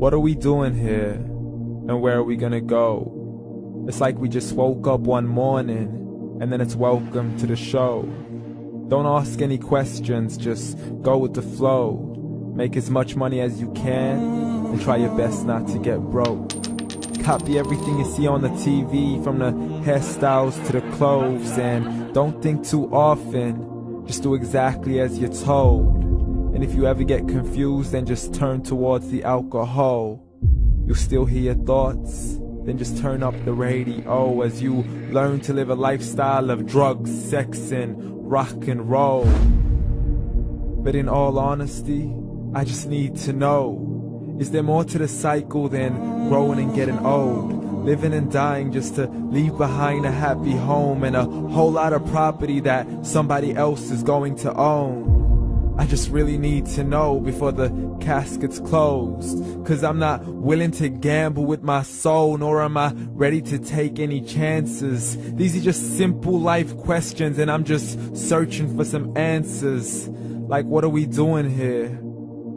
What are we doing here? And where are we gonna go? It's like we just woke up one morning, and then it's welcome to the show. Don't ask any questions, just go with the flow. Make as much money as you can, and try your best not to get broke. Copy everything you see on the TV, from the hairstyles to the clothes, and don't think too often, just do exactly as you're told. And if you ever get confused, then just turn towards the alcohol. You'll still hear your thoughts, then just turn up the radio as you learn to live a lifestyle of drugs, sex, and rock and roll. But in all honesty, I just need to know, is there more to the cycle than growing and getting old? Living and dying just to leave behind a happy home and a whole lot of property that somebody else is going to own. I just really need to know before the casket's closed, 'cause I'm not willing to gamble with my soul, nor am I ready to take any chances. These are just simple life questions, and I'm just searching for some answers. Like, what are we doing here?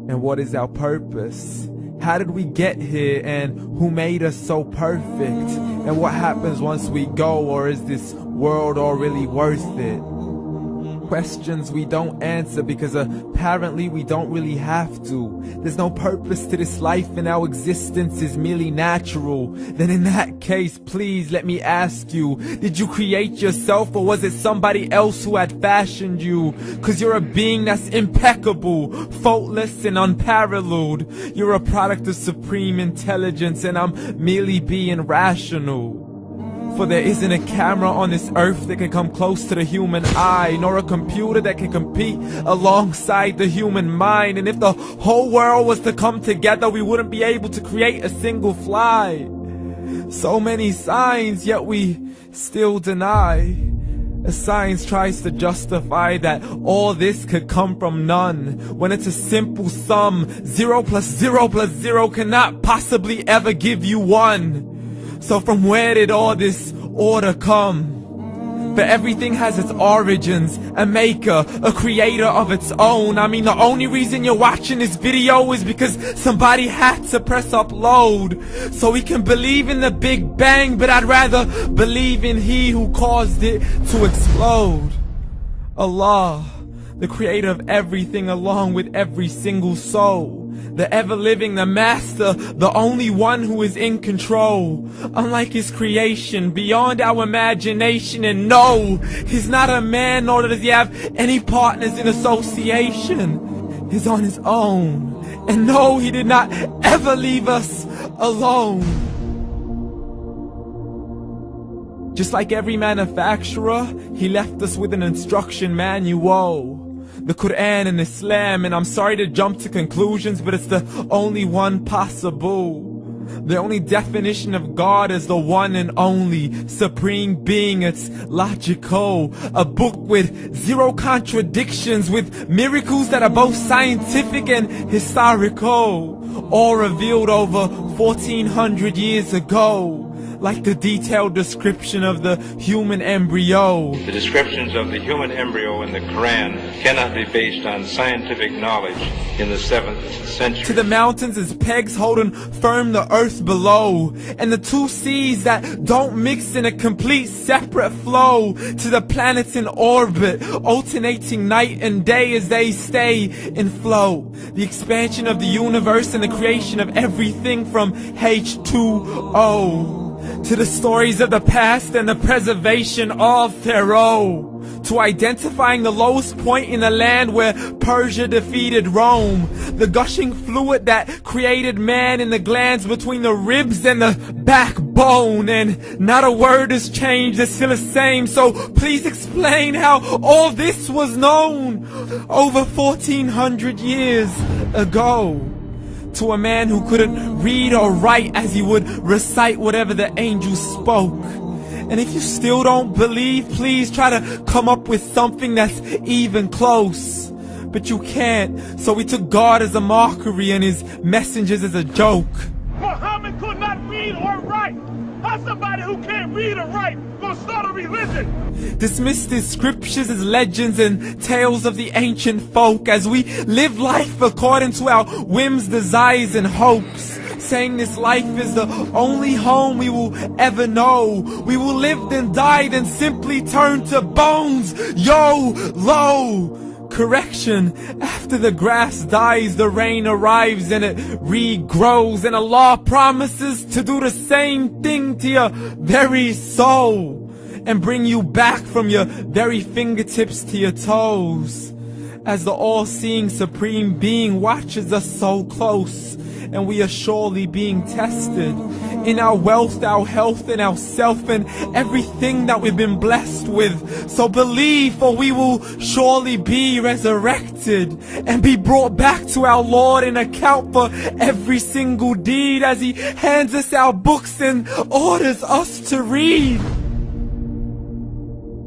And what is our purpose? How did we get here, and who made us so perfect? And what happens once we go, or is this world all really worth it? Questions we don't answer because apparently we don't really have to. There's no purpose to this life and our existence is merely natural. Then in that case, please let me ask you, did you create yourself, or was it somebody else who had fashioned you? 'Cause you're a being that's impeccable, faultless and unparalleled. You're a product of supreme intelligence, and I'm merely being rational. For there isn't a camera on this earth that can come close to the human eye, nor a computer that can compete alongside the human mind. And if the whole world was to come together, we wouldn't be able to create a single fly. So many signs, yet we still deny. As science tries to justify that all this could come from none, when it's a simple sum. 0 plus 0 plus 0 cannot possibly ever give you 1. So from where did all this order come? For everything has its origins, a maker, a creator of its own. I mean, the only reason you're watching this video is because somebody had to press upload. So we can believe in the Big Bang, but I'd rather believe in He who caused it to explode. Allah, the creator of everything, along with every single soul. The ever-living, the master, the only one who is in control. Unlike his creation, beyond our imagination. And no, he's not a man, nor does he have any partners in association. He's on his own. And no, he did not ever leave us alone. Just like every manufacturer, he left us with an instruction manual. The Quran and Islam, and I'm sorry to jump to conclusions, but it's the only one possible. The only definition of God is the one and only supreme being. It's logical, a book with 0 contradictions, with miracles that are both scientific and historical, all revealed over 1400 years ago. Like the detailed description of the human embryo. The descriptions of the human embryo in the Quran cannot be based on scientific knowledge in the 7th century. To the mountains as pegs holding firm the earth below, and the 2 seas that don't mix in a complete separate flow. To the planets in orbit, alternating night and day as they stay in flow. The expansion of the universe and the creation of everything from H2O. To the stories of the past and the preservation of Pharaoh. To identifying the lowest point in the land where Persia defeated Rome. The gushing fluid that created man in the glands between the ribs and the backbone. And not a word has changed, it's still the same. So please explain how all this was known over 1400 years ago. To a man who couldn't read or write, as he would recite whatever the angels spoke. And if you still don't believe, please try to come up with something that's even close. But you can't, so we took God as a mockery and his messengers as a joke. Muhammad could not read or write. How's somebody who can't read or write gonna start a religion? Dismissed his scriptures as legends and tales of the ancient folk, as we live life according to our whims, desires, and hopes. saying this life is the only home we will ever know. We will live then die then simply turn to bones. YOLO! Correction, after the grass dies, the rain arrives and it regrows, and Allah promises to do the same thing to your very soul and bring you back from your very fingertips to your toes, as the all-seeing supreme being watches us so close, and we are surely being tested in our wealth, our health, and our self, and everything that we've been blessed with. So believe, for we will surely be resurrected and be brought back to our Lord and account for every single deed, as He hands us our books and orders us to read.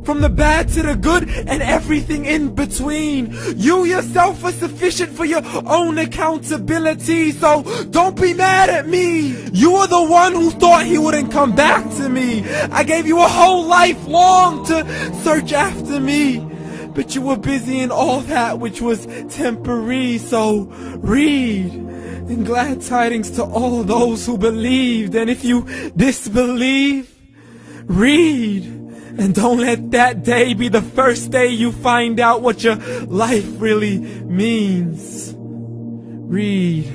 From the bad to the good and everything in between. You yourself are sufficient for your own accountability, so don't be mad at me. You are the one who thought He wouldn't come back to me. I gave you a whole life long to search after me, but you were busy in all that which was temporary. So read, and glad tidings to all those who believed. And if you disbelieve, read. And don't let that day be the first day you find out what your life really means. Read.